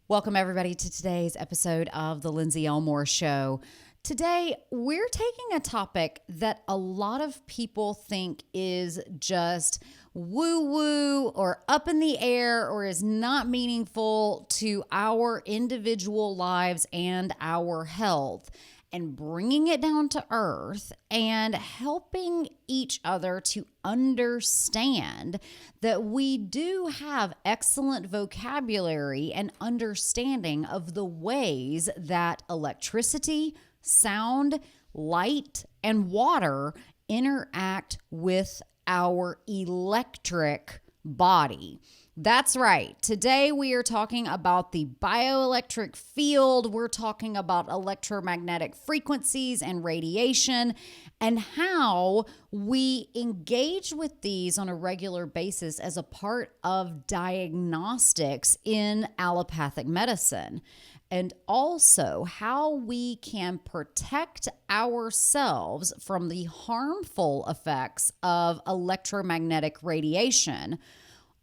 Welcome, everybody, to today's episode of The Lindsay Elmore Show. Today, we're taking a topic that a lot of people think is just woo-woo or up in the air or is not meaningful to our individual lives and our health, and bringing it down to earth and helping each other to understand that we do have excellent vocabulary and understanding of the ways that electricity, sound, light, and water interact with our electric body. That's right. Today we are talking about the bioelectric field. We're talking about electromagnetic frequencies and radiation and how we engage with these on a regular basis as a part of diagnostics in allopathic medicine. And also how we can protect ourselves from the harmful effects of electromagnetic radiation,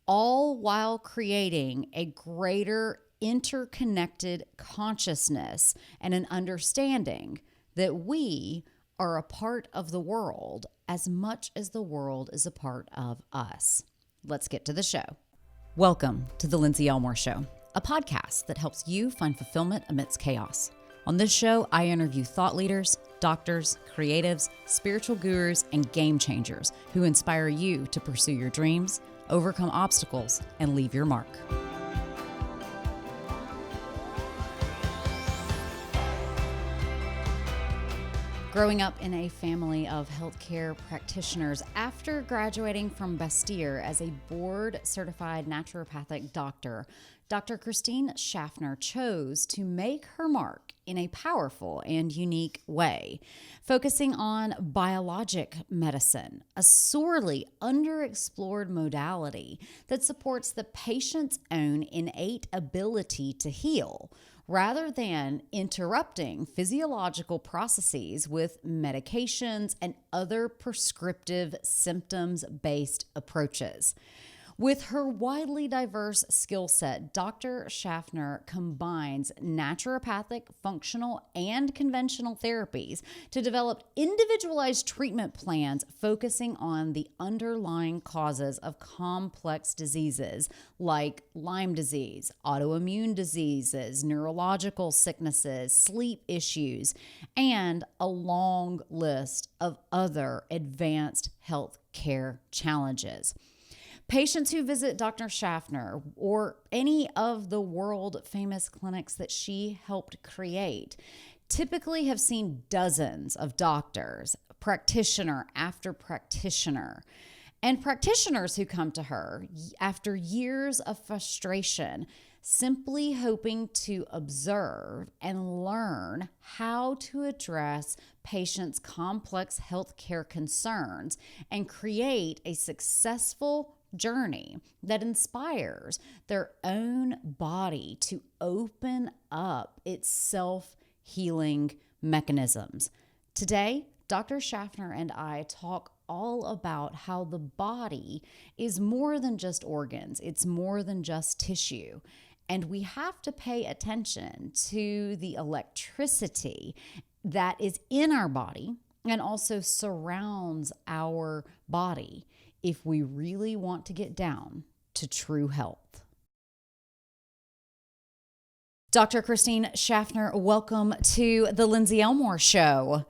all while creating a greater interconnected consciousness and an understanding that we are a part of the world as much as the world is a part of us. Let's get to the show. Welcome to The Lindsay Elmore Show, a podcast that helps you find fulfillment amidst chaos. On this show, I interview thought leaders, doctors, creatives, spiritual gurus, and game changers who inspire you to pursue your dreams, overcome obstacles, and leave your mark. Growing up in a family of healthcare practitioners, after graduating from Bastyr as a board-certified naturopathic doctor, Dr. Christine Schaffner chose to make her mark in a powerful and unique way, focusing on biologic medicine, a sorely underexplored modality that supports the patient's own innate ability to heal, rather than interrupting physiological processes with medications and other prescriptive symptoms-based approaches. With her widely diverse skill set, Dr. Schaffner combines naturopathic, functional, and conventional therapies to develop individualized treatment plans focusing on the underlying causes of complex diseases like Lyme disease, autoimmune diseases, neurological sicknesses, sleep issues, and a long list of other advanced health care challenges. Patients who visit Dr. Schaffner or any of the world famous clinics that she helped create typically have seen dozens of doctors, practitioner after practitioner, and practitioners who come to her after years of frustration, simply hoping to observe and learn how to address patients' complex healthcare concerns and create a successful journey that inspires their own body to open up its self-healing mechanisms. Today, Dr. Schaffner and I talk all about how the body is more than just organs, it's more than just tissue. And we have to pay attention to the electricity that is in our body and also surrounds our body if we really want to get down to true health. Dr. Christine Schaffner, welcome to the Lindsay Elmore Show.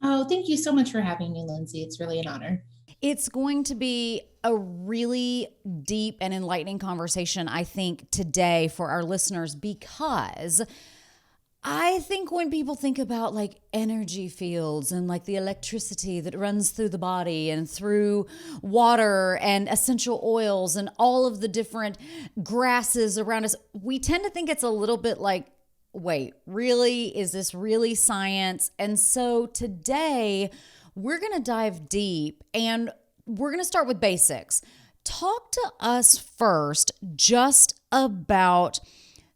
Oh, thank you so much for having me, Lindsay. It's really an honor. It's going to be a really deep and enlightening conversation, I think, today for our listeners, because I think when people think about like energy fields and like the electricity that runs through the body and through water and essential oils and all of the different grasses around us, we tend to think it's a little bit like, wait, really? Is this really science? And so today we're going to dive deep and we're going to start with basics. Talk to us first just about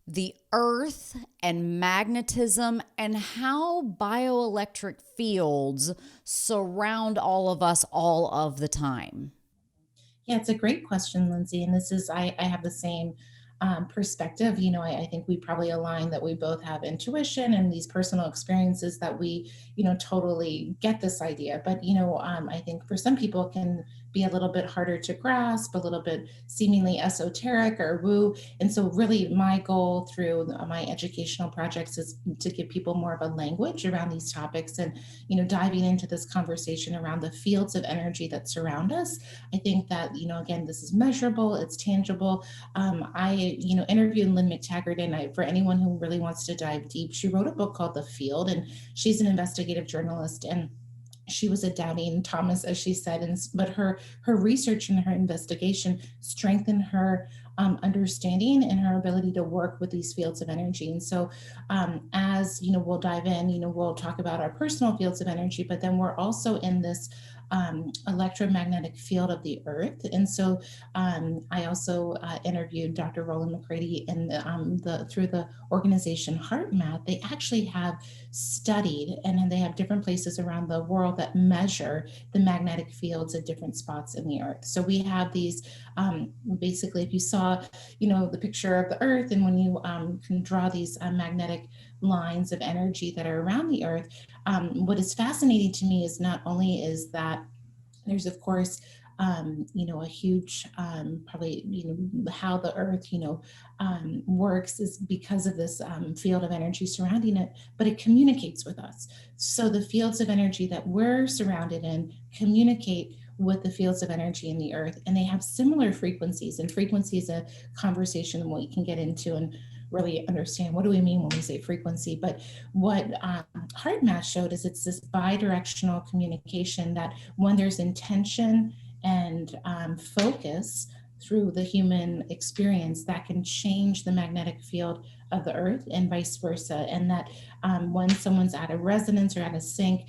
the earth and magnetism and how bioelectric fields surround all of us all of the time. Yeah, it's a great question, Lindsay. And this is, I have the same perspective. I think we probably align that we both have intuition and these personal experiences that we, totally get this idea. But, I think for some people it can be a little bit harder to grasp, a little bit seemingly esoteric or woo. And so really my goal through my educational projects is to give people more of a language around these topics and, diving into this conversation around the fields of energy that surround us. I think that, again, this is measurable, it's tangible. I, interviewed Lynn McTaggart, and for anyone who really wants to dive deep, she wrote a book called The Field, and she's an investigative journalist, and she was a doubting Thomas, as she said, but her research and her investigation strengthened her understanding and her ability to work with these fields of energy. And so, as we'll dive in, we'll talk about our personal fields of energy, but then we're also in this electromagnetic field of the earth. And so I also interviewed Dr. Roland McCready and through the organization HeartMath. They actually have studied, and they have different places around the world that measure the magnetic fields at different spots in the earth. So we have these, basically, if you saw, the picture of the earth, and when you can draw these magnetic lines of energy that are around the earth, what is fascinating to me is not only is that there's, of course, a huge, probably, how the earth, works is because of this field of energy surrounding it, but it communicates with us. So the fields of energy that we're surrounded in communicate with the fields of energy in the earth, and they have similar frequencies. And frequency is a conversation that we can get into and really understand what do we mean when we say frequency. But what HeartMath showed is it's this bi-directional communication that when there's intention and focus through the human experience, that can change the magnetic field of the earth and vice versa. And that when someone's at a resonance or at a sync,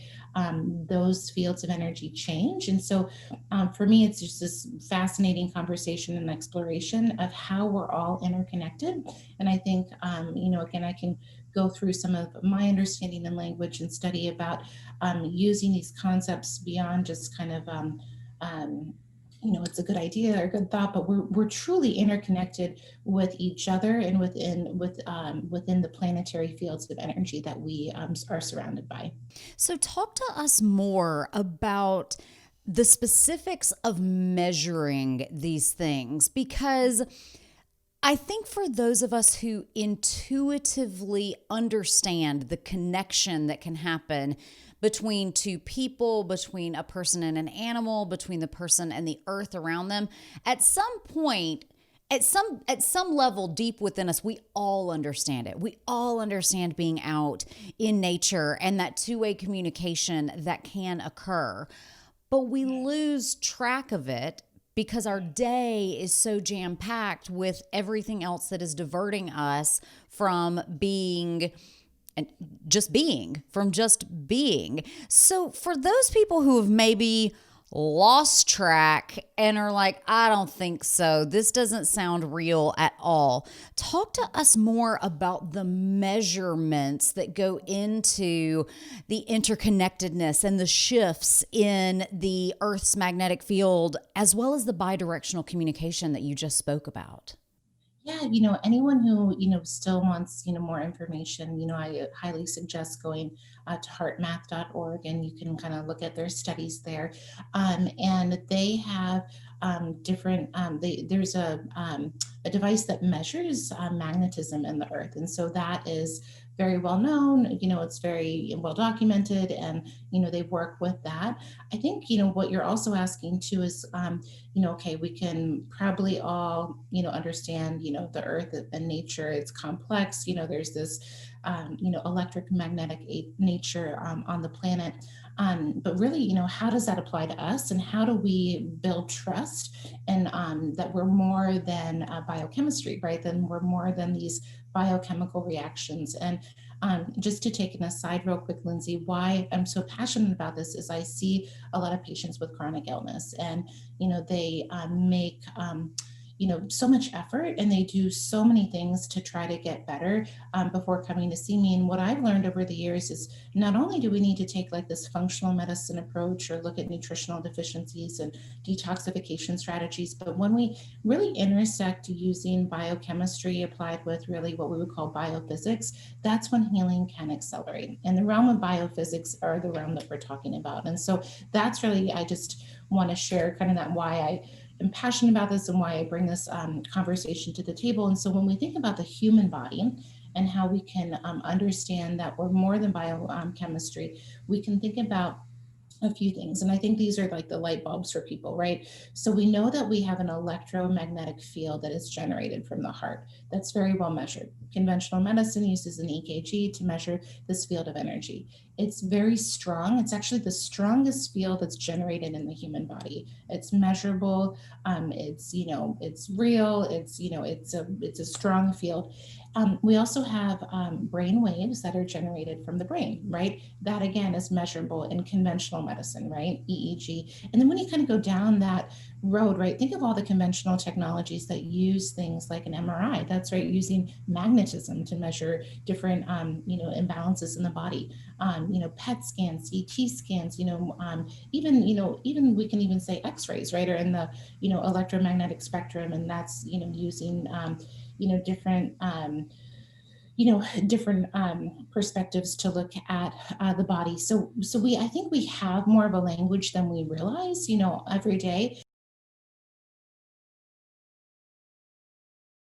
those fields of energy change. And so for me, it's just this fascinating conversation and exploration of how we're all interconnected. And I think, again, I can go through some of my understanding and language and study about using these concepts beyond just kind of it's a good idea or a good thought, but we're truly interconnected with each other and within the planetary fields of energy that we are surrounded by. So talk to us more about the specifics of measuring these things, because I think for those of us who intuitively understand the connection that can happen between two people, between a person and an animal, between the person and the earth around them, at some point, at some level deep within us, we all understand it. We all understand being out in nature and that two-way communication that can occur. But we lose track of it because our day is so jam-packed with everything else that is diverting us from being. And just being. So for those people who have maybe lost track and are like, I don't think so, this doesn't sound real at all, talk to us more about the measurements that go into the interconnectedness and the shifts in the Earth's magnetic field, as well as the bidirectional communication that you just spoke about. Yeah, anyone who, still wants, more information, I highly suggest going to heartmath.org, and you can kind of look at their studies there. And they have different, there's a device that measures magnetism in the earth. And so that is very well known, it's very well documented, and, they work with that. I think, what you're also asking too is, okay, we can probably all, understand, the earth and nature, it's complex, there's this, electromagnetic nature on the planet. But really, how does that apply to us, and how do we build trust and that we're more than biochemistry, right? Then we're more than these biochemical reactions. And just to take an aside real quick, Lindsay, why I'm so passionate about this is I see a lot of patients with chronic illness, and they make so much effort, and they do so many things to try to get better before coming to see me. And what I've learned over the years is not only do we need to take like this functional medicine approach or look at nutritional deficiencies and detoxification strategies, but when we really intersect using biochemistry applied with really what we would call biophysics, that's when healing can accelerate. And the realm of biophysics are the realm that we're talking about. And so that's really, I just want to share kind of that why I am passionate about this and why I bring this conversation to the table. And so when we think about the human body and how we can understand that we're more than biochemistry, we can think about a few things. And I think these are like the light bulbs for people, right? So we know that we have an electromagnetic field that is generated from the heart. That's very well measured. Conventional medicine uses an EKG to measure this field of energy. It's very strong. It's actually the strongest field that's generated in the human body. It's measurable. It's real. It's a strong field. We also have brain waves that are generated from the brain, right? That again is measurable in conventional medicine, right? EEG. And then when you kind of go down that road, right, think of all the conventional technologies that use things like an MRI. That's right, using magnetism to measure different, imbalances in the body. PET scans, CT scans, even we can even say X-rays, right, are in the, electromagnetic spectrum, and that's, using, different different perspectives to look at the body. So I think we have more of a language than we realize, every day.